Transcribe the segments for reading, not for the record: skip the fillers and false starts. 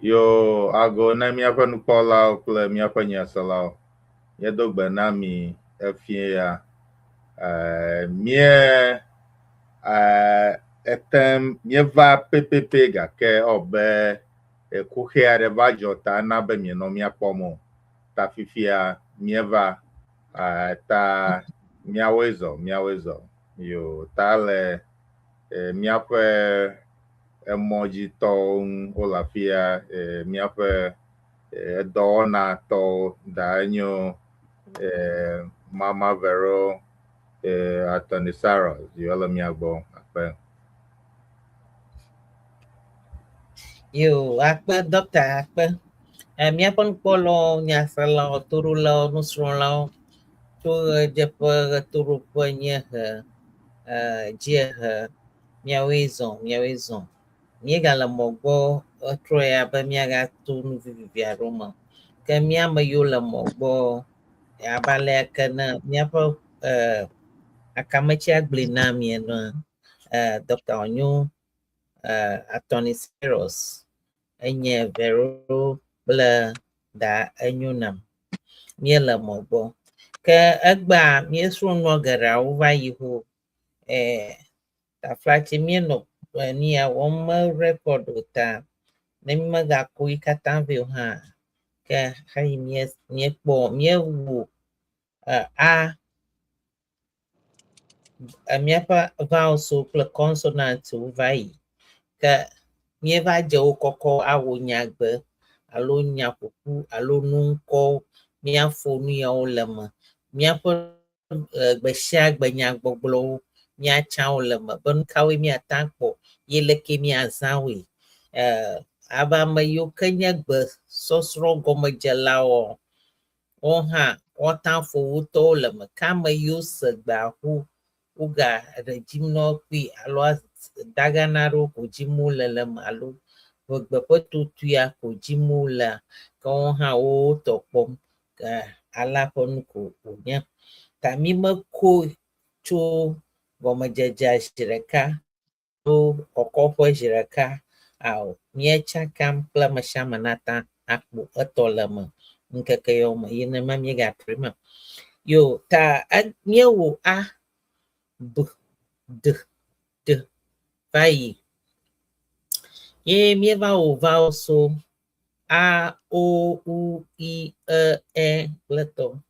Yo ago na miaƒe nukpɔlawo kple miaƒe nyaselawo. Miedo gbe Naami efie ya. Etem mieva pepepe gake ɔbe kuxi aɖe va dzɔ ta na be mienɔ miakpɔm o. Ta fifia mieva ta miawoe zɔ. Yo ta le miaƒe emɔdzitɔwo ŋu wole afi ya, miaƒe dɔwɔnatɔwo da Enyo, Mama Vero, Atty Cyrus yo le mia gbɔ akpe. Yo akpe dɔkta akpe. Miaƒe nukpɔlawo, nyaselawo, toɖolawo, nusrɔ̃lawo tso ɣedzeƒe ɣetoɖoƒe nye dziehe miawoe zɔ. Míegale mɔ gbɔ trɔ ya be míagato nu vivivi aɖewo me. Ke míame yiwo le mɔ gbɔ abe alea ke ne míaƒe akametsi agble na mi ene Dr. Enyo, Atty Cyrus, enye Vero kple da Enyo nam. Míele mɔ gbɔ. Ke egbea míesrɔ̃nua geɖeawo va yi ho. Taflatsi míenɔ nia wɔm record ta ne mímegakɔ yi katã vɛ o hã ke xeyi míekpɔ míewu míaƒe vowelswo kple consonantwo va yi ke míeva dze wo kɔkɔ awɔ nyagbe alo nyaƒoƒu alo nuŋkɔwo míafɔ nu yawo le me. Míaƒe gbe sia gbe nyagbɔgblɔwo míatsã wo le me be nu kawoe míata kpɔ ye leke míazã woe. Abe ame yiwo ke nye gbe sɔsrɔ̃ gɔmedzelawo wo hã woata fɔ wotɔwo le me. Ke ame yiwo se gbea ƒu woga ɖe dzim nɔ kpui alo daga na ɖewo ko dzim wole le me alo ʋegbe ƒe tutua ko dzim wole ke wo hã wotɔ kpɔm ke alea ƒe nu ko wònye. Ta mi meko tso gɔmedzedzea zi ɖeka to kɔkɔƒe zi ɖeka ao. Míetsakam kple ame sia ame nata akpɔ etɔ le me ŋkeke yawo me ye nenema míegatrɔe me. Yo ta míewɔ a b d d va yi ye míeva wɔ vowelswo a o u I e kple tɔ.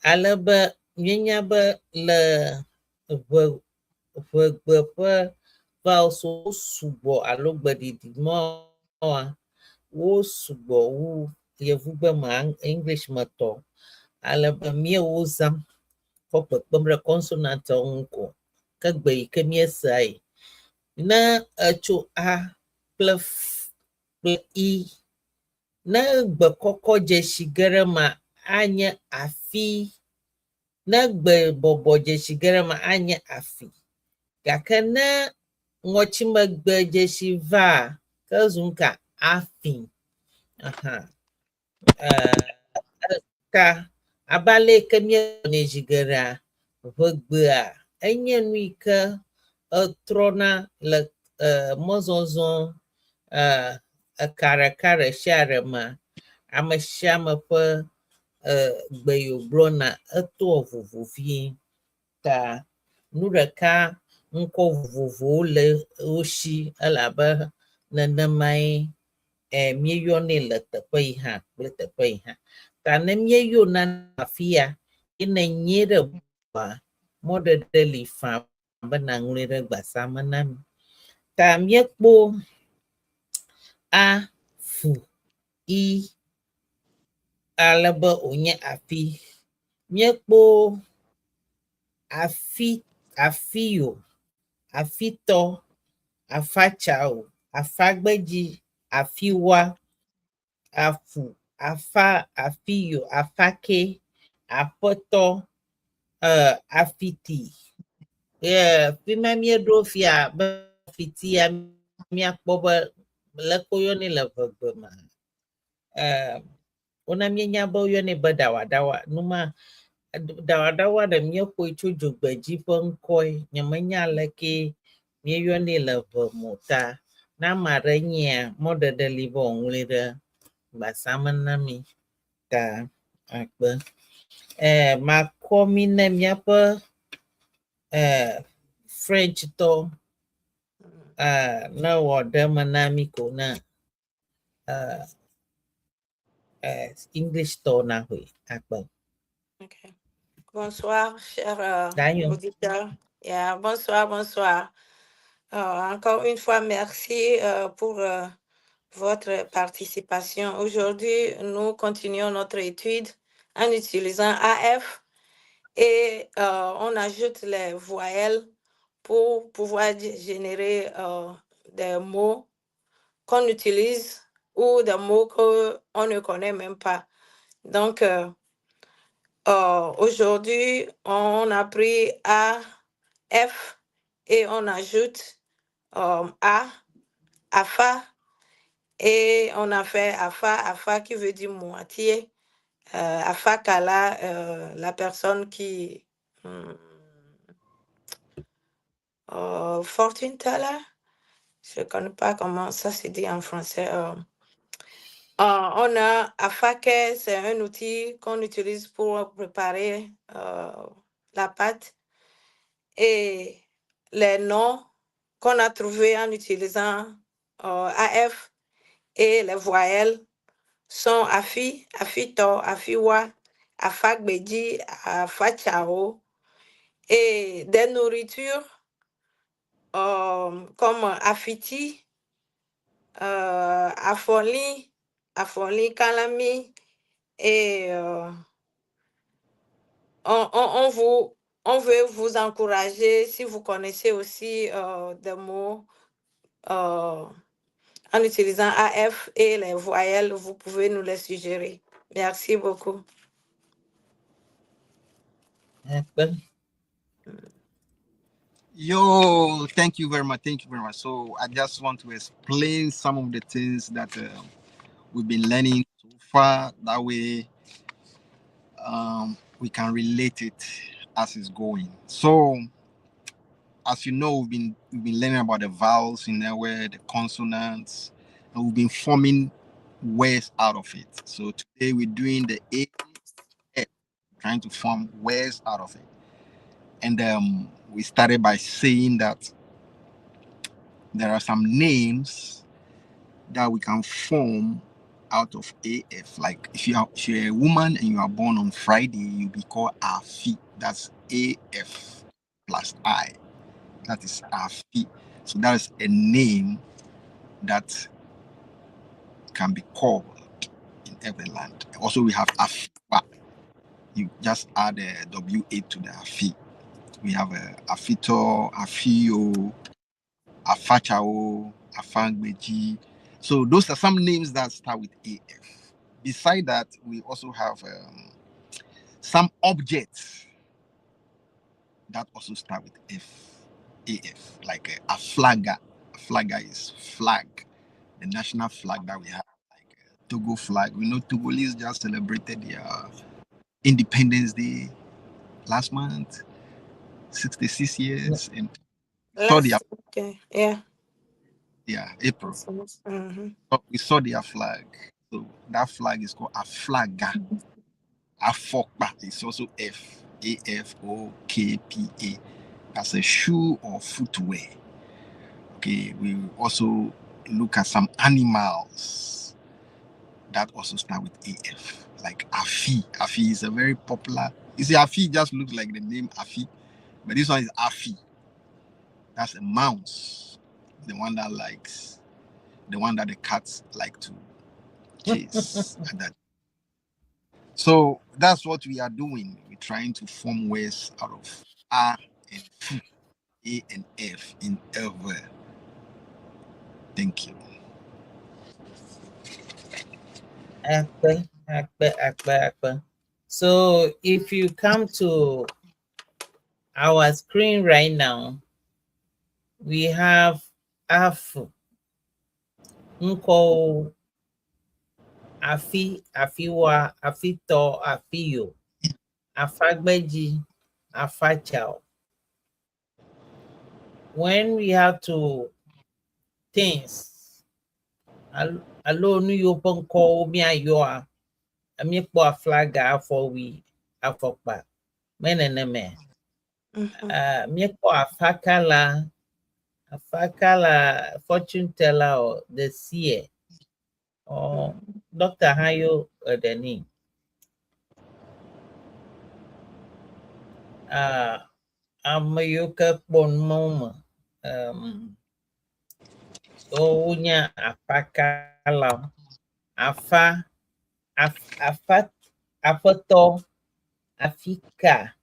Ale be míenya be le ʋegbe ƒe vowelswo sugbɔ alo gbeɖiɖi mawoa wo sugbɔ wu yevugbe me English me tɔ. Ale be míewo zãm kɔ kpekpem ɖe consonantwo ŋu ko ke gbe yi ke míesea yi. Ne etso a kple f kple I, ne gbe kɔkɔ dzesi ge ɖe me anye afi. Ne gbe bɔbɔ dzesi ge ɖe me anye afi. Gake ne ŋɔtsimegbe dzesi va ke zu ka afi. Ka abe ale ke míewɔnɛ zi geɖea ʋegbea enye nu yi ke etrɔna le mɔzɔzɔ eka ɖeka ɖe sia ɖe me. Ame sia ame ƒe gbe yi wògblɔna etoa vovo vie. Ta nu ɖeka ŋkɔ vovovowo le wo si elabe nenemae míeyɔnɛ le teƒe yi hã kple teƒe yi hã. Ta ne míeyɔ nane afi ya ye ne nye ɖe bua mɔɖeɖe li faa be naŋlɔe ɖe gbasa me na mi. Ta míekpɔ a fu I alebe wònye afi. Míekpɔ afiyo, afitɔ, afatsao, afagbedzi, afiwa, afu, afa, afiyo, afake, aƒetɔ, afiti. Fima míeɖo fia be afitia míakpɔ be leke woyɔnɛ le ʋegbe me. Wona míenya be woyɔnɛ be ɖawaɖawa. Numa ɖawaɖawa ɖe míexɔe tso dzogbedzi ƒe ŋkɔe. Nyemenya leke míeyɔnɛ le ʋe mo ta na marenya mode deliver onwere basamanami ka akpe makomi na miape French to na wode manami ko na English to na hui akpe. Okay. Bonsoir, chers Daniel. auditeurs. Yeah, bonsoir. Encore une fois, merci pour votre participation. Aujourd'hui, nous continuons notre étude en utilisant AF et on ajoute les voyelles pour pouvoir générer des mots qu'on utilise ou des mots qu'on ne connaît même pas. Donc, aujourd'hui, on a pris A, F et on ajoute A, AFA, et on a fait AFA qui veut dire moitié. AFA Kala, la personne qui... fortune teller, je ne connais pas comment ça se dit en français. On a AFAKE, c'est un outil qu'on utilise pour préparer la pâte. Et les noms qu'on a trouvés en utilisant AF et les voyelles sont Afi, Afito, Afiwa, Afagbeji, Afachao. Et des nourritures comme Afiti, Afoli, Kalami. Et on veut vous encourager, si vous connaissez aussi des mots en utilisant AF et les voyelles, vous pouvez nous les suggérer. Merci beaucoup. Yo, thank you very much. So I just want to explain some of the things that we've been learning so far. That way we can relate it as it's going. So as you know, we've been learning about the vowels in Ewe, the consonants, and we've been forming words out of it. So today we're doing the A, trying to form words out of it. And we started by saying that there are some names that we can form out of AF. Like if you're a woman and you are born on Friday, you'll be called Afi. That's AF plus I. That is Afi. So that is a name that can be called in every land. Also, we have Afiwa. You just add a WA to the Afi. We have Afito, Afio, Afachao, Afangbeji. So those are some names that start with AF. Beside that, we also have some objects that also start with AF, like a flagger. A flagger is flag, the national flag that we have, like Togo flag. We know Togolese just celebrated their Independence Day last month, 66 years, and April. Mm-hmm. So we saw their flag. So that flag is called a flagger. Afokpa is also AFOKPA. That's a shoe or footwear. Okay, we also look at some animals that also start with AF, like Afi. Afi is a very popular. You see, Afi just looks like the name Afi, but this one is Afi. That's a mouse, the one that the cats like to chase. And that. So that's what we are doing. We're trying to form words out of A and F, A and F in Ewe. Thank you. Akpe. So if you come to our screen right now, we have Afu, Nko, Afi, Afiwa, Afito, Afiyo, Afagbeji, Afachao. When we have to things alo nu yo penko mia yo a mi kpo aflaga afọ wi afọkpa menene me mi kpo afakala fortune teller or the seer or Dr. Hayo Deni amayoka pon moma so unya afakala afato afika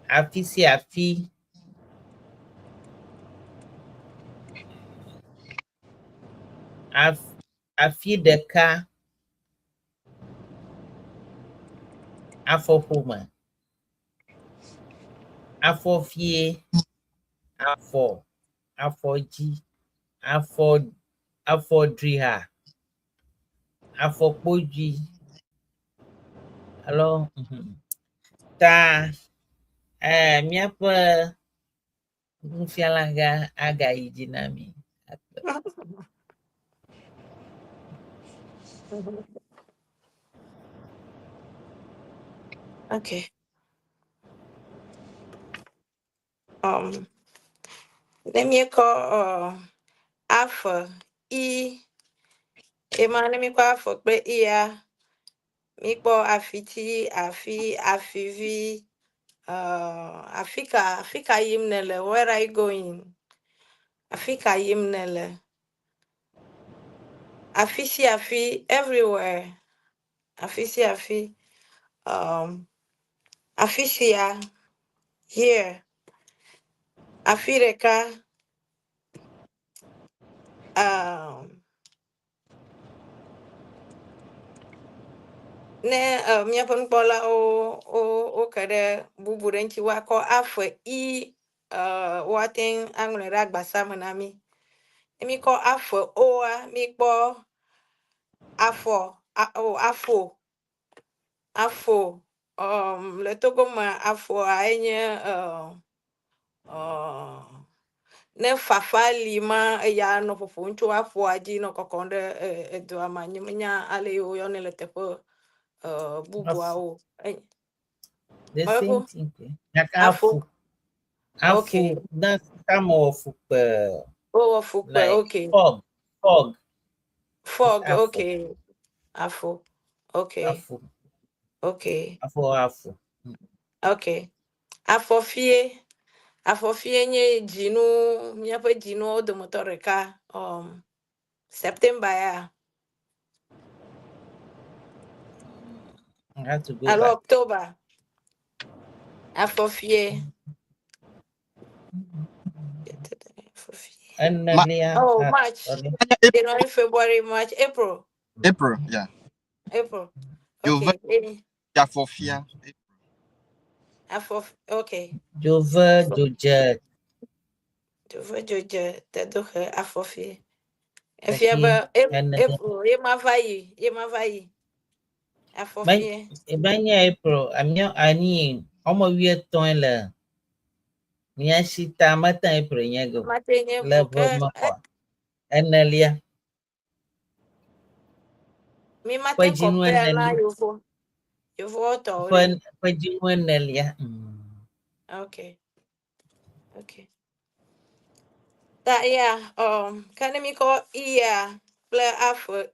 afisi afi afi deka afọpoma afọfie afọji afọdriha afọkpoji alo ta miaƒe nufialaga agayi dzi na mi. Okay. Let me call Alpha E. Let me call for play ear. Me call Afiti, Afivi, Africa Yimnele. Where are you going? Africa Yimnele. Afi everywhere. Afi. Afisia here. Afireka. Ne miapon bola o kada buburenchi wako afwe I wating angle ragba samanami. Mi ko afwe oa mi ko afo le togo ma afo enye ne fafa lima ya no fofunchu afo aji no kokonde do amanya ale yo ne le tepo bubuao The same thing. Afo. Okay. That's some of Okay. fog. Fog, Afo. okay. Afo. Okay. Okay. Afo. Okay. Afofie nye jinu miape jinu de motoreka September ya. I have to go Alo back. October. Afofie. March. January, February, March, April. April, yeah. April. Okay. Afofia. Okay. Jove Jojet. Tedoche Afofie. If you ever April, you mavayi. Afofie. April, ani omo wie ton le. Nia shita mata April nyego. Le bomo kwa. Enelia. Mi matin compare na yovo. Yovo to. Kwa jinu enelia. Okay. That yeah, can me call play after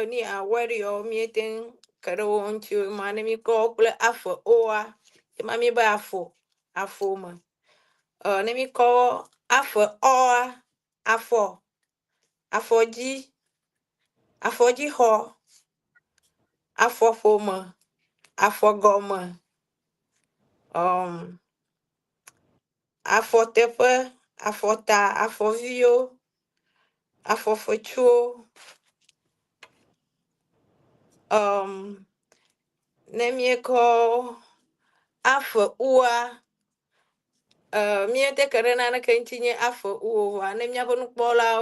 ni where you meeting karo on to man me call play after mami ba afo man. Let me call after afoji ho afo foma afo goma afo tepe afota afo vio afo fochuo let me call afo ua mi te karena na kentinye afo ua ne mi abon kpola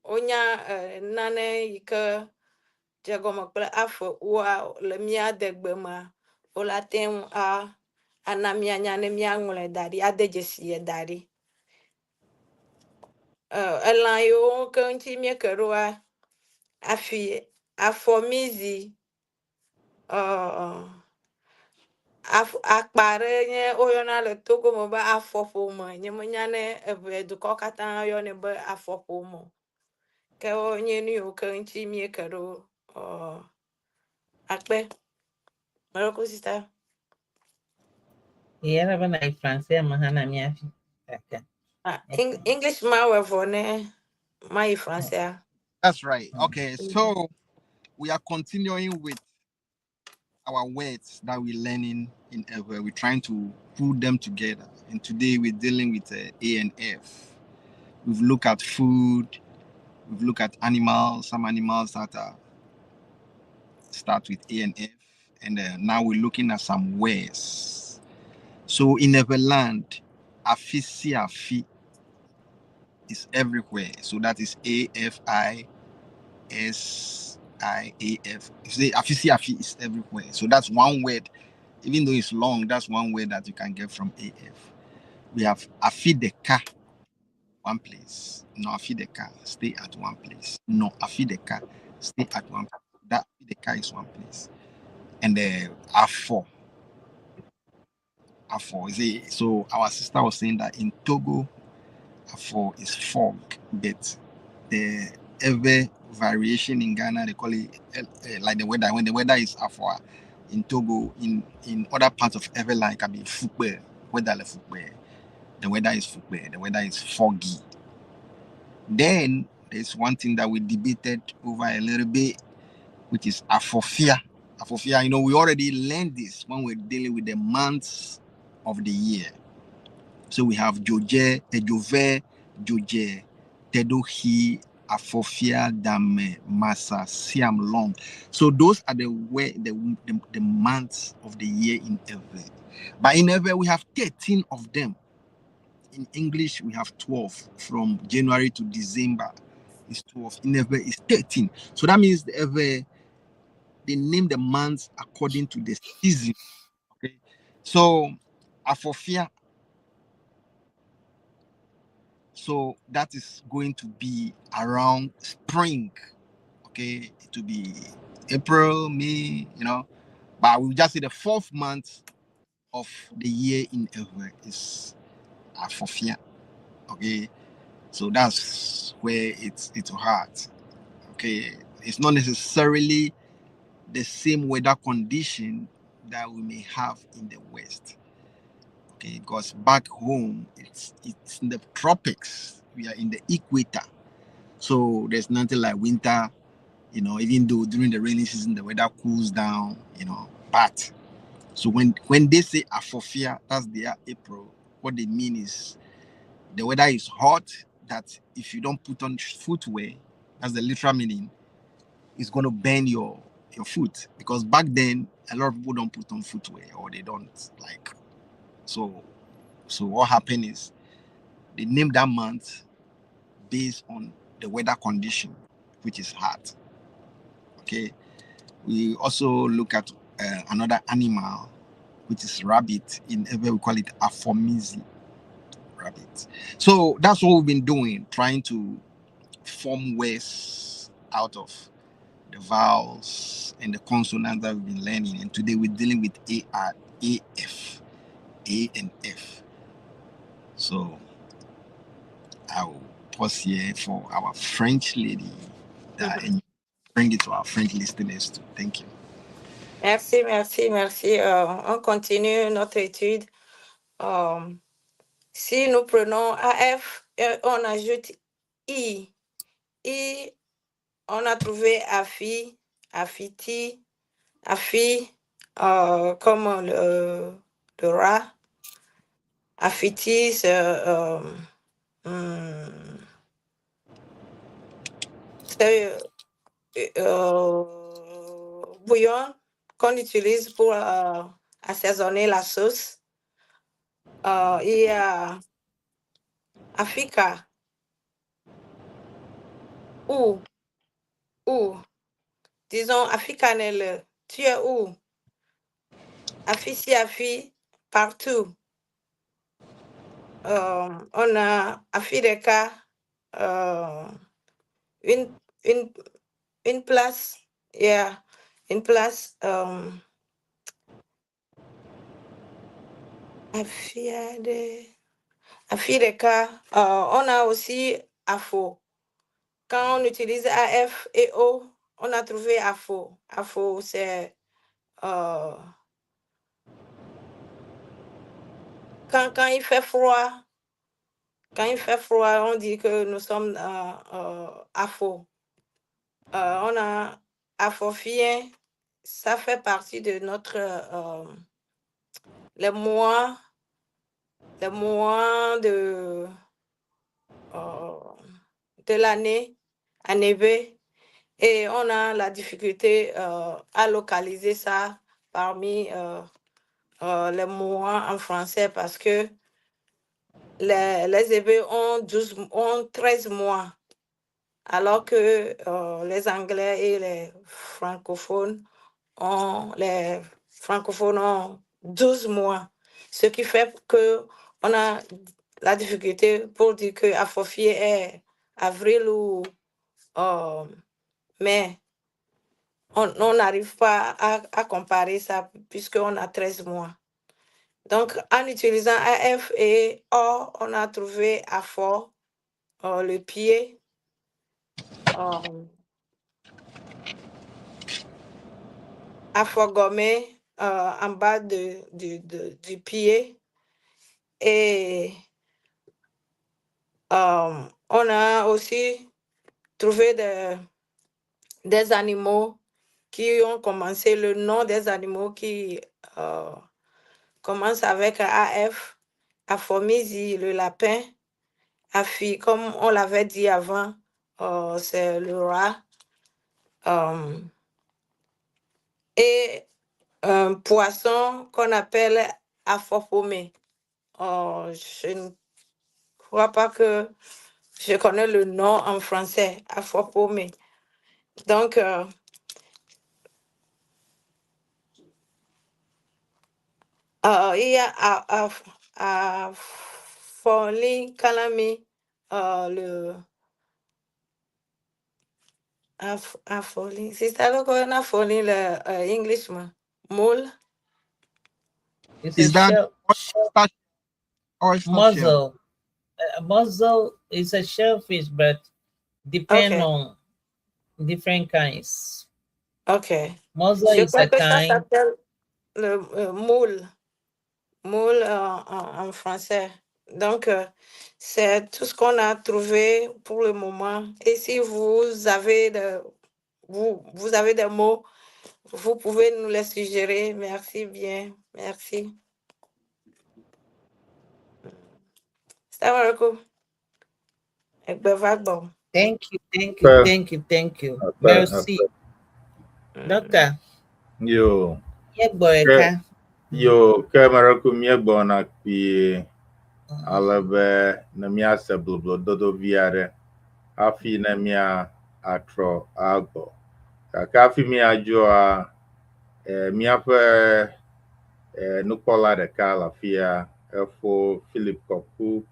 onya nane ika jagoma kpla afo ua le mi adegbe ma ola tem anamia nyane mi angule dari adejesi dari elan yiwo ke ŋuti míeke ɖoa afi afɔmizi akpa ɖe nye woyɔna le Togo me be afɔƒome nye menya ne eve dukɔ katã yɔnɛ be afɔƒome ke wonye nu yiwo ke ŋuti míeke ɖo akpe Morocco sister. Yera bana Francais mahana miafi. English ma wefo ne my Francais. That's right. Okay, so we are continuing with our words that we're learning in Ewe. We're trying to put them together. And today we're dealing with A and F. We've looked at food. We've looked at animals. Some animals that start with A and F. And now we're looking at some words. So in Ewe land, afisi afi is everywhere. So that is AFISIAF. You say afisi afi is everywhere. So that's one word. Even though it's long, that's one word that you can get from AF. We have afideka, one place. No afideka, stay at one place. No afideka, stay at one place. That afideka is one place. And the afo. So our sister was saying that in Togo, afo is fog, but the every variation in Ghana, they call it like the weather. When the weather is afo, in Togo, in other parts of Everland, it can be fukbe, weather le fukbe. The weather is fukbe, the weather is foggy. Then there's one thing that we debated over a little bit, which is afofia. Afofia, we already learned this when we're dealing with the months of the year. So we have Joje, Ejove, Joje, Tedohi, Afofia, Dame, Masa, Siam, Long. So those are the months of the year in Ewe. But in Ewe, we have 13 of them. In English, we have 12. From January to December is 12. In Ewe, is 13. So that means they name the months according to the season. Okay. So Afofia. So that is going to be around spring. Okay, it will be April, May, But we'll just say the 4th month of the year in Ewe is Afofia. Okay, so that's where it's hard. Okay, it's not necessarily the same weather condition that we may have in the West. Okay, because back home it's in the tropics. We are in the equator. So there's nothing like winter, even though during the rainy season the weather cools down, but so when they say Afofia, that's their April, what they mean is the weather is hot, that if you don't put on footwear, that's the literal meaning, it's going to burn your foot. Because back then a lot of people don't put on footwear, or they don't like. So what happened is they named that month based on the weather condition, which is hot. Okay, we also look at another animal, which is rabbit. In Ewe, we call it afomizi, rabbit. So that's what we've been doing, trying to form words out of the vowels and the consonants that we've been learning. And today we're dealing with AF, A and F. So I'll pause here for our French lady and bring it to our French listeners too. Thank you. Merci. On continue notre étude. Si nous prenons AF, on ajoute I. I, on a trouvé Afi, Afiti, Afi, comme le rat. Afiti, c'est bouillon qu'on utilise pour assaisonner la sauce. Il y a Africa. Où? Disons, Africanel, tu es où? Afi, partout. On a Afideka, une place, une place Afireka, on a aussi AFO. Quand on utilise AF et O, on a trouvé AFO. AFO, c'est quand il fait froid, on dit que nous sommes AFO. On a afofien, ça fait partie de notre les mois de l'année à never, et on a la difficulté à localiser ça parmi les mois en français parce que les Hébreux ont 13 mois, alors que les Anglais et les francophones ont 12 mois, ce qui fait que on a la difficulté pour dire que Afofié est avril ou mai. On n'arrive pas à comparer ça puisqu'on a 13 mois. Donc, en utilisant AF et O, on a trouvé Afo, le pied, Afogomé en bas du pied. Et on a aussi trouvé des animaux qui ont commencé, le nom des animaux qui commencent avec AF, Afomizi, le lapin, Afi, comme on l'avait dit avant, c'est le rat, et un poisson qu'on appelle Afopomé. Je ne crois pas que je connais le nom en français, Afopomé. Donc, il y a Afoli Kalami, le Afoli. C'est ça le qu'on a Afoli, le Englishman. Mole. Is that muzzle? Muzzle is a shellfish, but depend on different kinds. Okay. Muzzle is a kind. Le moule. Moule en français. Donc, c'est tout ce qu'on a trouvé pour le moment. Et si vous avez vous avez des mots, vous pouvez nous les suggérer. Merci bien. Merci. Thank you. Merci. Doctor. Yo. Eka. Yo, kamera kumye bona pi alabe na mia seblo dodo viare afi na mia atro agbo. Kafi mi ajoa mia pe nukola de kala fia efo Philip Koku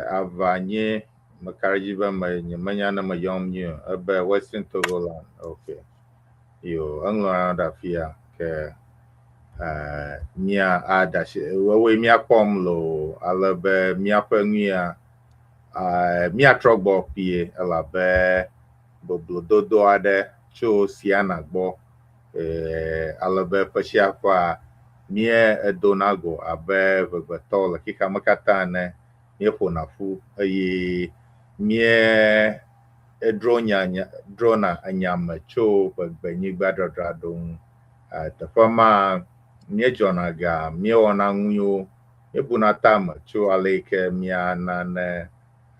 avanye makarajiba manya na mayom nyu ebe Western Togoland. Okay. Yo, anglo da fia ke mia adashi wewe mia pomlo alabe mia pengia mia trogbo pie alabe boblododo ade cho siana gbo alabe pashiafa mie edonago abe vegbeto kika makata ne mie ponafu ayi mie drona anyama cho begbenyi gbadradradon tefama mie jona ga mie ona nyo ebuna tama cho aleke mia nane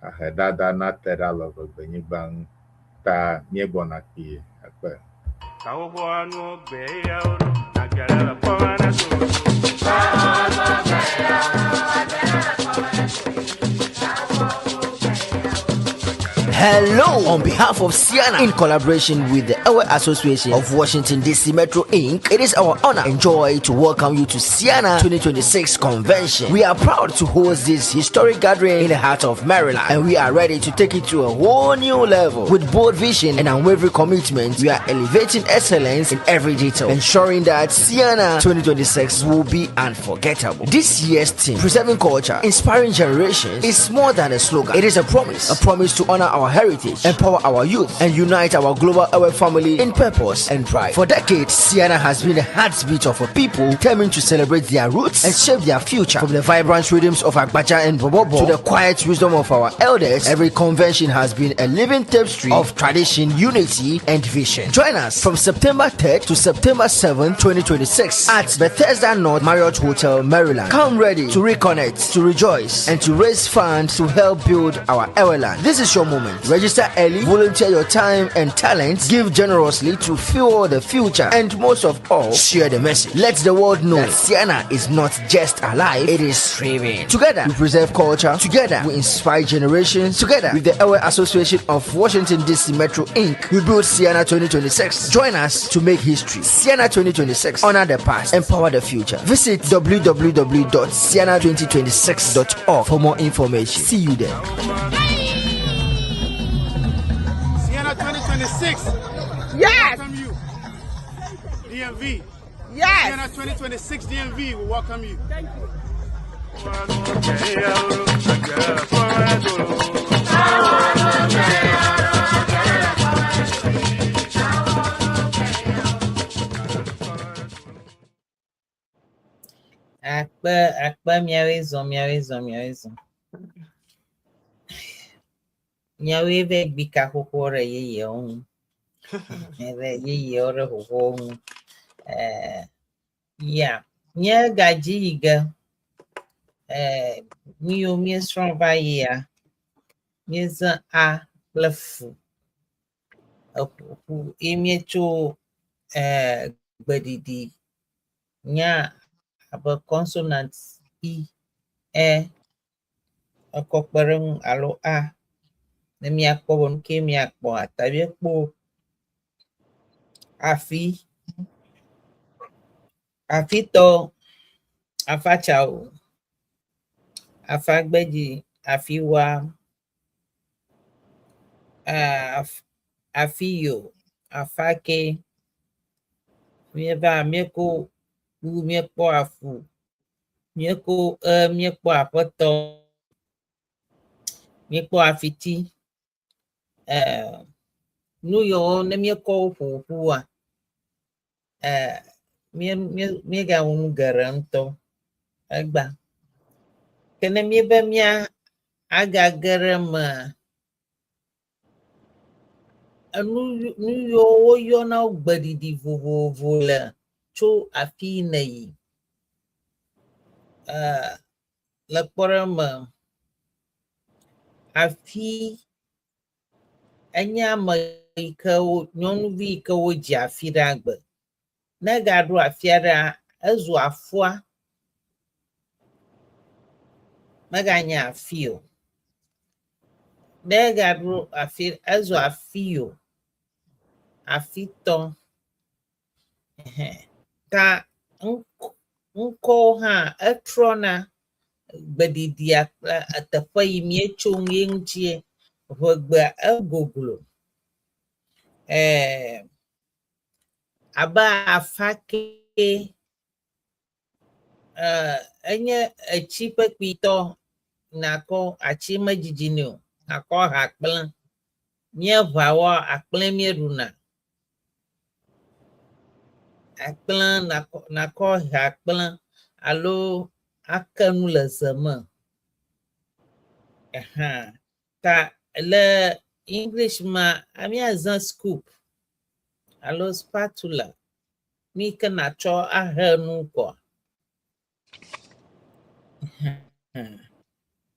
ahedada na tera love benyi bang ta mie bona pie akpe Kawo anu be ya oro agara la pamana so Hello! On behalf of Sienna, in collaboration with the Ewe Association of Washington DC Metro Inc., it is our honor and joy to welcome you to Sienna 2026 Convention. We are proud to host this historic gathering in the heart of Maryland, and we are ready to take it to a whole new level. With bold vision and unwavering commitment, we are elevating excellence in every detail, ensuring that Sienna 2026 will be unforgettable. This year's theme, Preserving Culture, Inspiring Generations, is more than a slogan. It is a promise to honor our heritage, empower our youth, and unite our global Ewe family in purpose and pride. For decades, Sienna has been the heartbeat of a people determined to celebrate their roots and shape their future. From the vibrant rhythms of Agbaja and Bobobo to the quiet wisdom of our elders, every convention has been a living tapestry of tradition, unity, and vision. Join us from September 3rd to September 7th, 2026 at Bethesda North Marriott Hotel, Maryland. Come ready to reconnect, to rejoice, and to raise funds to help build our Ewe land. This is your moment. Register early, volunteer your time and talents, give generously to fuel the future, and most of all, share the message. Let the world know that Sienna is not just alive, it is thriving. Together, we preserve culture. Together, we inspire generations. Together, with the Ewe Association of Washington DC Metro Inc., we build Sienna 2026. Join us to make history. Sienna 2026. Honor the past. Empower the future. Visit www.sienna2026.org for more information. See you there. Sienna 2026. Yes. Welcome you. DMV. Yes. Sienna 2026 DMV will welcome you. Thank you. Akpa miawezo. Nyawo Eʋegbe kako re yeye ohun. Re yeye ore hoho. Yeah. Nya gaji iga. Miyo mi Srɔ Eʋegbe mi zan a lefu. Apu emi cho gbedidi. Nya aba consonants I, E, akokpereng alo A. Ne mi akpo bon ke mi akpo atabi akpo afi to afachao afagbeji afiwa afiyo afake mieva mieko u miekpo afu mieko miekpo apoto miekpo afiti nuyo ne mieko ƒoƒua miega unu gerento egba kene miebe mia agagere me nuyo woyɔna gbedidi vovovo le tso afi ne yi le kpɔɖe me afi enye ame yi ke nyɔnuvi yi ke wodzi afi ɖe agbe ne gaɖo afia ɖe ezu afua meganye afi o ne gaɖo afi ezu afi o afitɔ ta ŋkɔ hã etrɔna gbedidia teƒe yi mietso ŋu ŋutie ʋegbe egoglo abe afake enye etsi kpekpetɔ nakɔ atsi medzidzi ne o nakɔ ha kple míeʋawɔ akple mieɖuna akple nakɔ ha akple alo ake nu le ze me ta le English ma miazã scoop alo spatula mi ke natsɔ ahe nu kɔ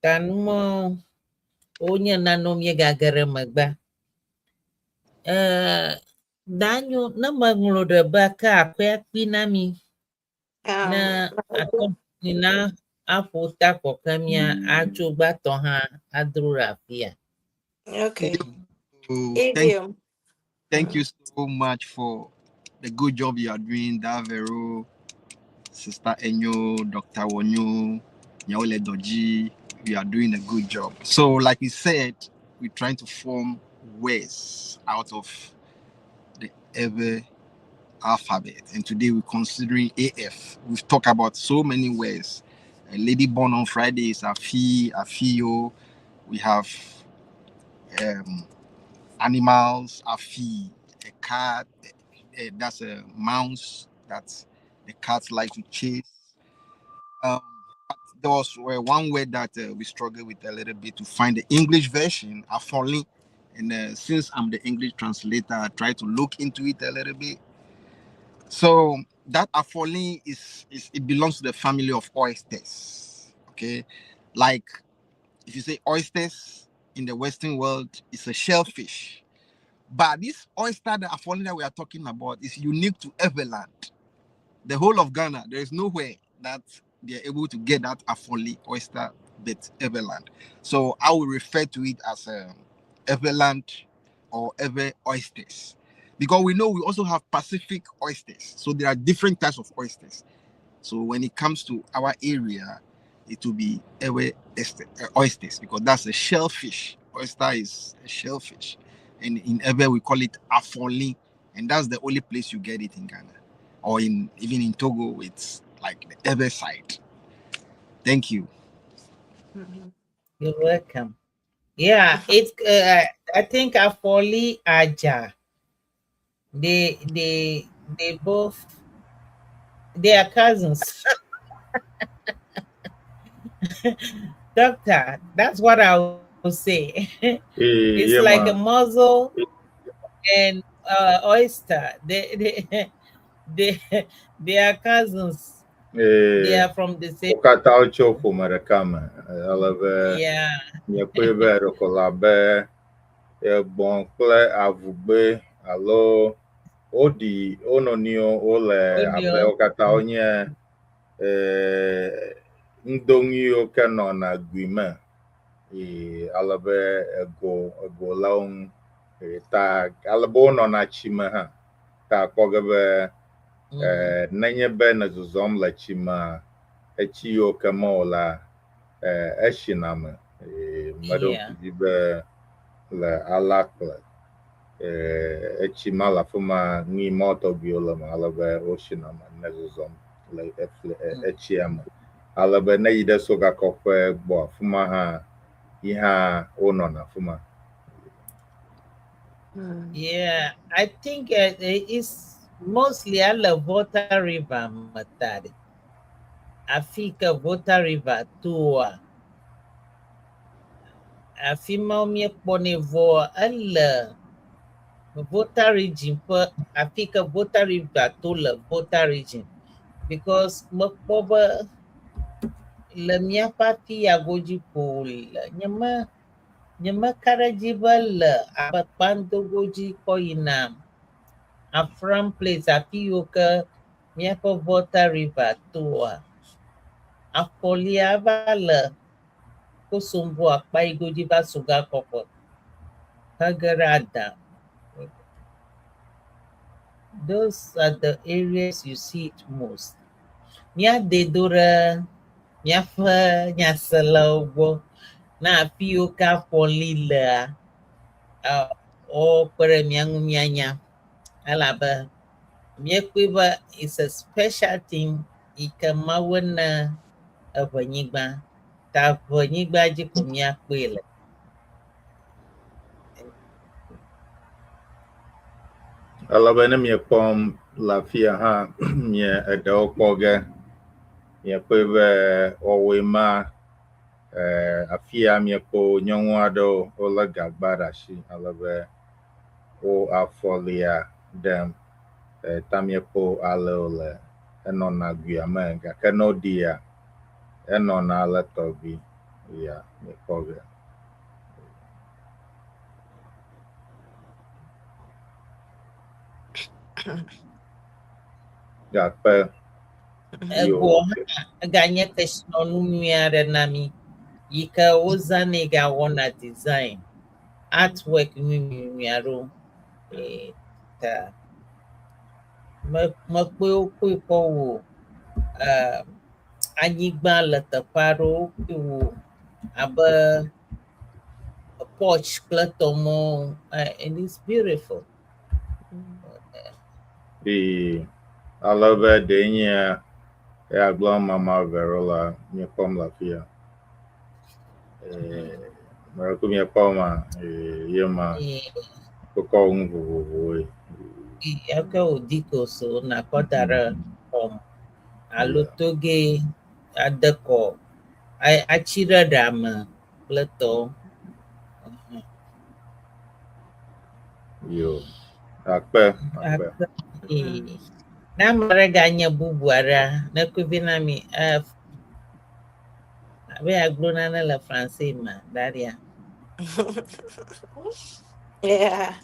ta numɔ wonye nane miegage ɖe megbe danyo ne meŋlɔ ɖe be ke aƒea kpi na mi ne akɔnina aƒo ta kɔke mia atso gbatɔ hã adro ɖe afia Okay. So Idiom. thank you so much for the good job you are doing, Vero, Sister Enyo, Dr. Wonyo, Nyawo Doji. You are doing a good job. So, like we said, we're trying to form words out of the Ewe alphabet. And today we're considering AF. We've talked about so many words. A lady born on Friday is Afi, Afio. We have animals, Afi, a cat, that's a mouse that the cats like to chase. But there was one word that we struggled with a little bit to find the English version, Afoli. And since I'm the English translator, I try to look into it a little bit. So that Afoli is it belongs to the family of oysters. Okay, like if you say oysters in the Western world, it's a shellfish. But this oyster, the Afoli that we are talking about, is unique to Everland. The whole of Ghana, there is nowhere that they are able to get that Afoli oyster but Everland. So I will refer to it as Everland or Ever oysters. Because we know we also have Pacific oysters. So there are different types of oysters. So when it comes to our area, it will be Ewe oysters because that's a shellfish. Oyster is a shellfish. And in Ewe, we call it Afoli. And that's the only place you get it in Ghana. Or even in Togo, it's like the Ewe side. Thank you. You're welcome. Yeah, it's I think Afoli Aja. They both they are cousins. Doctor, that's what I will say. It's Yeah, like a man. mussel and oyster. They are cousins. They are from the same. Okata ochoko marakama. Alave Yeah. nyekwe rokolabe egbon kple avugbe alo odi ononio ole abe Onyo. okata onye ndongiyo ke nọ na gwime alebe ego laun ta alebe ụnọ na chime ha ta akpọgebe nenye be na zuzom le chime echi yo ke mola eshiname medo Yeah. kujibe le alakle echi mala fuma ni moto biola ma alebe oshiname na zuzom le echi ama alebe ne yide soga kokwe gbo fuma ha ihe ụnọ na fuma. Yeah, I think it's mostly a Water River matari. Afika Water River tua. Afima mi pone vo alla Water region per Afika Water River to la Water region because makoba le mia papi agoji pol nyama karajibal abakpando goji koinam. A from place apioka miako Water River tua. A poliavala kosumbu akpa igoji basuga koko. Kagarada. Those are the areas you see it most. Nya dedora, nya fa, nya salawbo, na apioka polila. O pere miangu mianya. Alaba. Miekwiba is a special thing. Ikamawana abanyigba. Ta abanyigba jiko miakwele. Alebe ne miekpɔm le afia hã mie eɖewo kpɔ ge miekpɔe be wɔwoe ma afia miekpɔ nyɔnu aɖewo wolé gagba ɖe asi alebe wo afɔlia ɖem ta miekpɔ ale wole enɔna guia me gake ne woɖia enɔna ale tɔgbi ya miekpɔ ge. Gakpe Ego ganye keshino numia renami. Yika ozane ga wana design. artwork miaro ta makpe okwe ko wo anyigba le teƒe aɖewo kpli wo abe porch kple tɔmɔ and it's beautiful. Alebe ɖe nye agblɔ mama Vero la miekpɔm le afi ya. Mereko miekpɔma yema kɔkɔ nu vovovowoe. Eke wòdi koso nakɔ da ɖe xɔm alo toge ade kɔ atsi ɖe ɖame kple tɔwo. Yo, akpe. Ne ame ɖe ganye bubu aɖe ne koe vi na mi abe agblɔ nane le français ma daria. Yeah.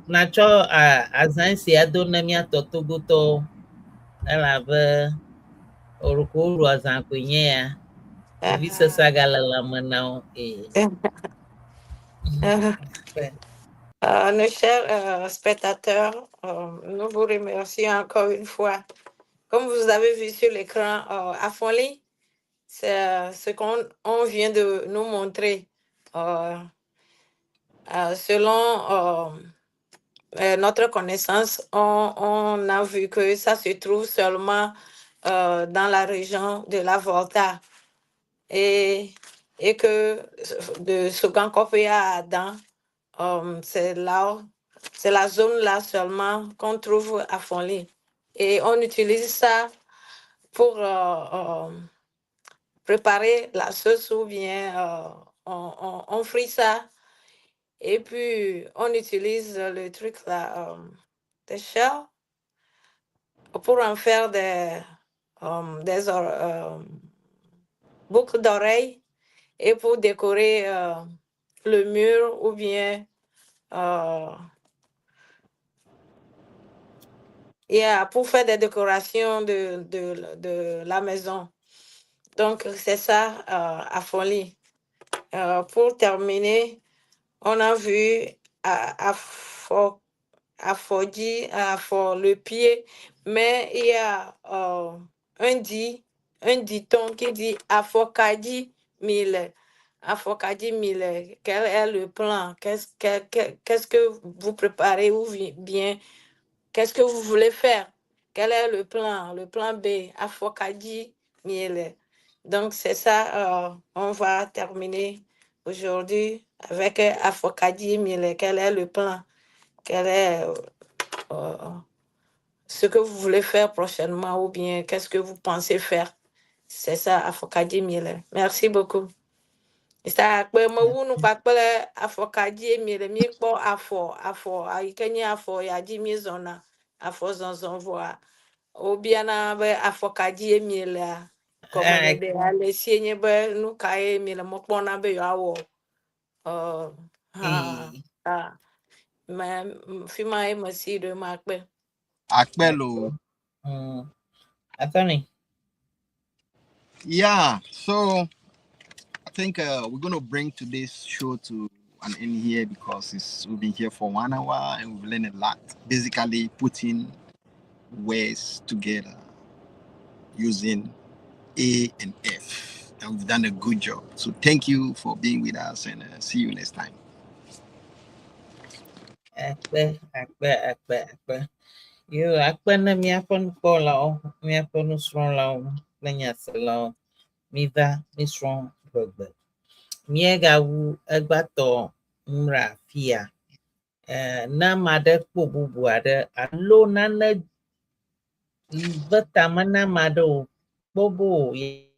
Natsɔ azã sia do ne míatɔ togotɔwo elabe oroko woɖu azã koe nye ya. Ɖevi sesea gale lãme na wo. Nos chers spectateurs, nous vous remercions encore une fois. Comme vous avez vu sur l'écran, à Fonly, c'est ce qu'on vient de nous montrer. Selon notre connaissance, on a vu que ça se trouve seulement dans la région de la Volta et que de Sogankopéa à Adam, c'est la zone là seulement qu'on trouve à Fonly. Et on utilise ça pour préparer la sauce ou bien on frit ça. Et puis, on utilise le truc là, des shells, pour en faire des boucles d'oreilles et pour décorer le mur ou bien pour faire des décorations de la maison. Donc, c'est ça à Fonly. Pour terminer, on a vu à le pied, mais il y a un dicton qui dit Afokadi mille. Afokadi mille. Quel est le plan? Qu'est-ce que vous préparez ou bien qu'est-ce que vous voulez faire? Quel est le plan? Le plan B, Afokadi mille. Donc, c'est ça, on va terminer aujourd'hui avec Afokadi mille. Quel est le plan? Quel est ce que vous voulez faire prochainement ou bien qu'est-ce que vous pensez faire? C'est ça, Afokadi mille. Merci beaucoup. Ça peut me wunu pakpele Afokadi mille mi kpo afo ayikenye afo ya di mi zona afo zonzon voa obiana be Afokadi mille comme de ale sienye be nu kae mille mo kpona be yo awo fima masi de makpe Akpelo. Atty. Yeah, so I think we're going to bring today's show to an end here because we've been here for 1 hour and we've learned a lot. Basically, putting words together using A and F. And we've done a good job. So thank you for being with us and see you next time. Akpe. Yo, akpe na miafon kola miafon srɔ̃lawo kple nyaselawo miva misrɔ̃ Eʋegbe. Míegawu egbatɔ mra afia. Ne ame aɖe kpɔ bubu aɖe alo nane ve tame na ame aɖe o kpɔbo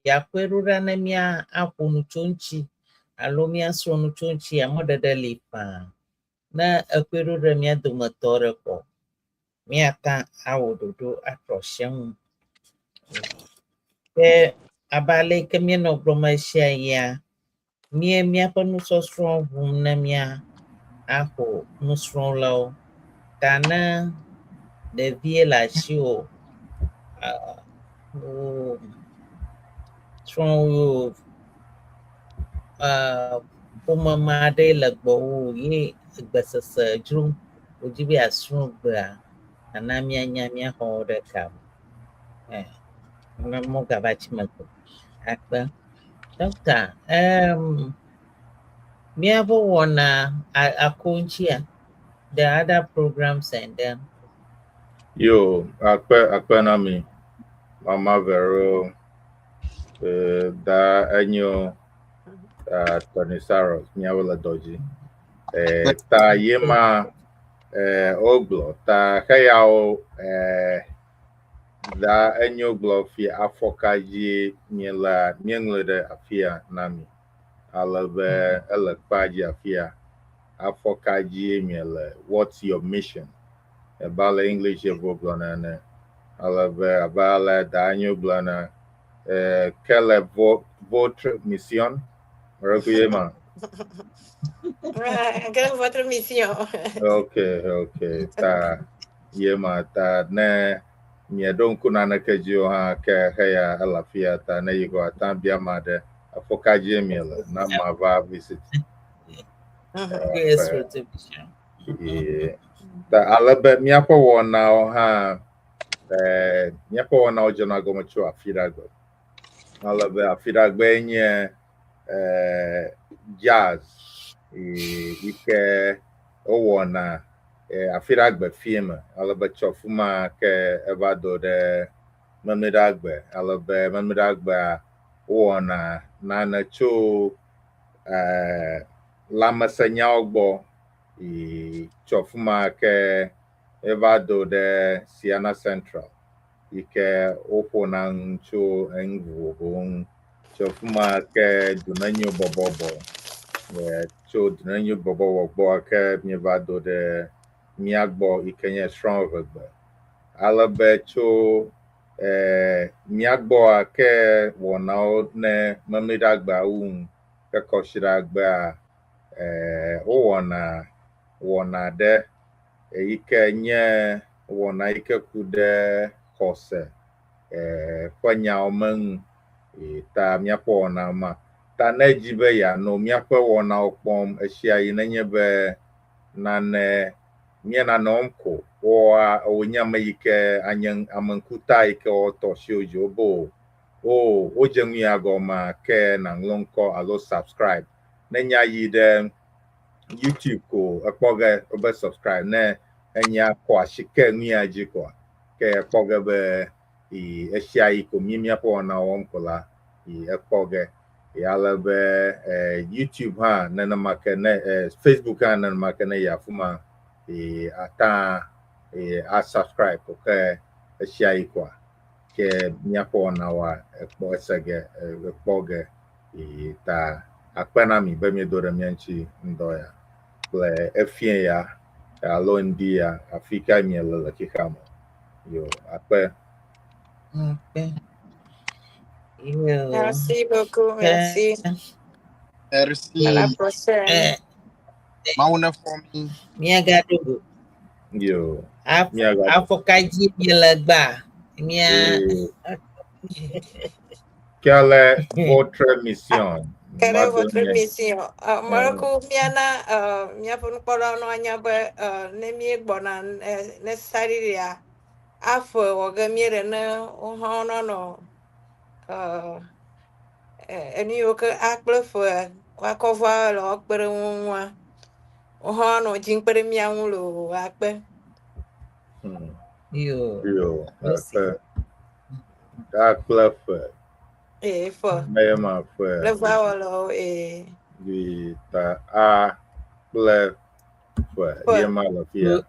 yakɔe ɖo ɖa ne míaƒo nu tso ŋuti alo míasrɔ̃ nu tso ŋuti mɔɖeɖe li fãa. Ne ekɔe ɖo ɖe mía dometɔ aɖe kɔ míata awɔ ɖoɖo atrɔ sia ŋu. Ke abe ale yi ke míenɔ gblɔm esia yia, míaƒe nusɔsrɔ̃ ʋum ne mía axɔ nusrɔ̃lawo ta ne ɖevie le asiwò srɔ̃wò ƒomema aɖe le gbɔwò ye gbesese dzrom wòdzi be asrɔ̃ gbea nana míanya míaxɔ ɖe ka me mogava tsi megbe akpe dɔkta míaƒe wɔna akontsia the other programs and them Yo, akpe Naami, Mama Vero, da Enyo, Atty. Cyrus, Nyawo le doji. Ta yema oglo, ta heyawo da Enyo glo fi afokaji miela miengle afia Naami. Alebe ele kpaji afia afokaji miele. What's your mission? About English blana alebe abala danyo blana quelle votre mission recueillement. Quelle est votre mission? Okay ta yema ta ne mie don kuna na kejio ha ke heya alafia ta ne yigo ata bia made afokaje miele na ma va visit ta alebe miapo wona ha miapo wona ojona gomocho afiragbe alebe afiragbe nye jazz ike owona afiragbe film alebe chofuma ke evado de memidagbe alebe memidagbe wona na cho lamesenya ogbo chofuma ke evado de Siena Central ike opo na ncho engwo chofuma ke dunanyo bobobo cho dunanyo bobobo ke mevado de miagbo ikenye Srɔ Eʋegbe alebe cho miagbo ke wona ne memidagba ke koshiragba wona de ike nye wona ike kude xɔse ƒe nyawo ta míaƒe wɔna ma ta ne dzi be yeanɔ míaƒe wɔnawo kpɔm esia yi nenye be nane mie nane wɔm ko wònye ame yi ke anye ame ŋkuta yi ke wɔtɔ siwo dzi wobo wodze ŋui agɔma ke naŋlɔ ŋkɔ alo subscribe ne nya yi ɖe YouTube ko ekpɔ ge wobe subscribe ne enya kɔ asi ke ŋuia dzi koa ke ekpɔ ge be esia yi ko míaƒe wɔna wɔm ko la ekpɔ ge ale be YouTube hã nenema ke ne Facebook hã nenema ke ne yi afi ma ata a subscribe ko ke esia yi koa ke míaƒe wɔnawoa ekpɔ ese ge ekpɔ ge ta akpe na mi be miedo ɖe mía ŋuti ŋdɔ ya kple efie ya alo ŋdi ya afi ka miele le xixa me yo akpe. Merci beaucoup, merci. Merci. À la prochaine. Mauna for me. Miagadogo. Yo. Afokaji mielagba. Quelle est votre mission? Quelle est votre mission? Marco miana miapun polo no anya be ne mi gbona ne sariria afo wogamire ne hono no Enyo ke akple fo kwa kova lo akpere nwa hono jinkpere mianwu lo akpe Yo akple fo fo mema fo le vawolo di ta a ple fo yema la fia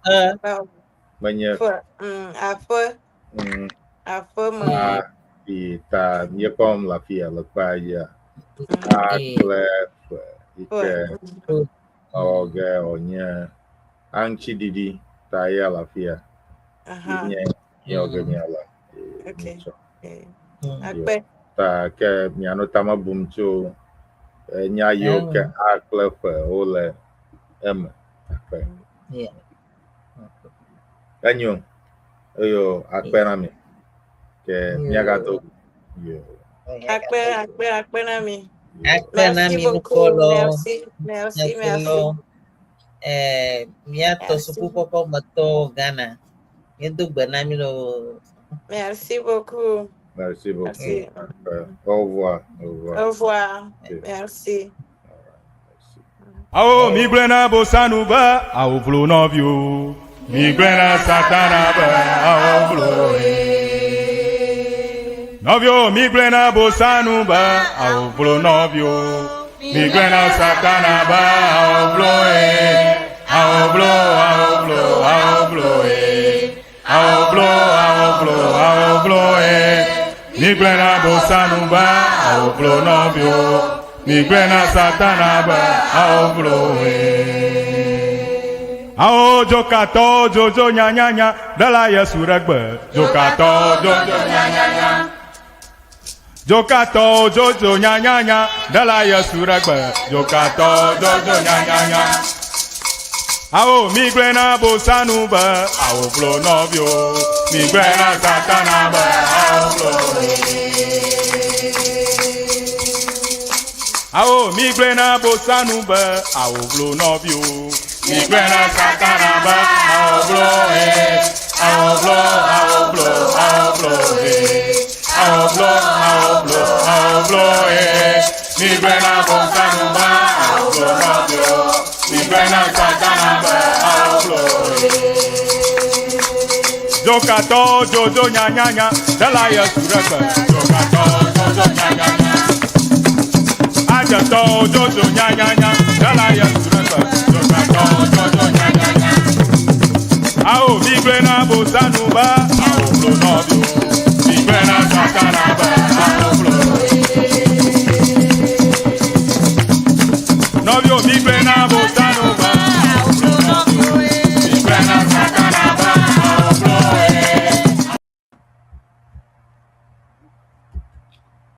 menye fo afo ma di ta nyepom la fia la pa ya a ple fo ike oge onye anchi didi ta ya la fia nye oge nyala okay akpe ta ke miano tama bumcho nya yo ke akple fo ole em akpe Enyo yo akpe na mi ke miagato yo akpe na mi Akpa Naami no beaucoup. kolo. Merci. Miato supu papa mato Ghana. Yedo Naami no. Merci beaucoup. Merci beaucoup. Merci. Au revoir. Au revoir. Merci. Ao migrena bosanuba ao vlo novio migrena satanaba ao vlo novio migrena bosanuba ao vlo novio migrena satanaba ao vlo ao vlo migrena bosanuba ao vlo novio migrena satanaba ao vloe ao jokato jojo nya dala Srɔ Eʋegbe jokato jojo nya jokato jojo nya dala Srɔ Eʋegbe jokato jojo nya ao migrena bosanuba ao vlo novio migrena satanaba ao vloe ao migrena bosanuba ao vlo novio migrena satanaba ao vlo migrena bosanuba ao vlo novio migrena satanaba ao vlo jokato jojo nya dala Srɔ Eʋegbe jokato jojo nya Ajato jojo nya dala Srɔ Eʋegbe jokato jojo nya ao migrena bosanuba ao vlo novio migrena satanaba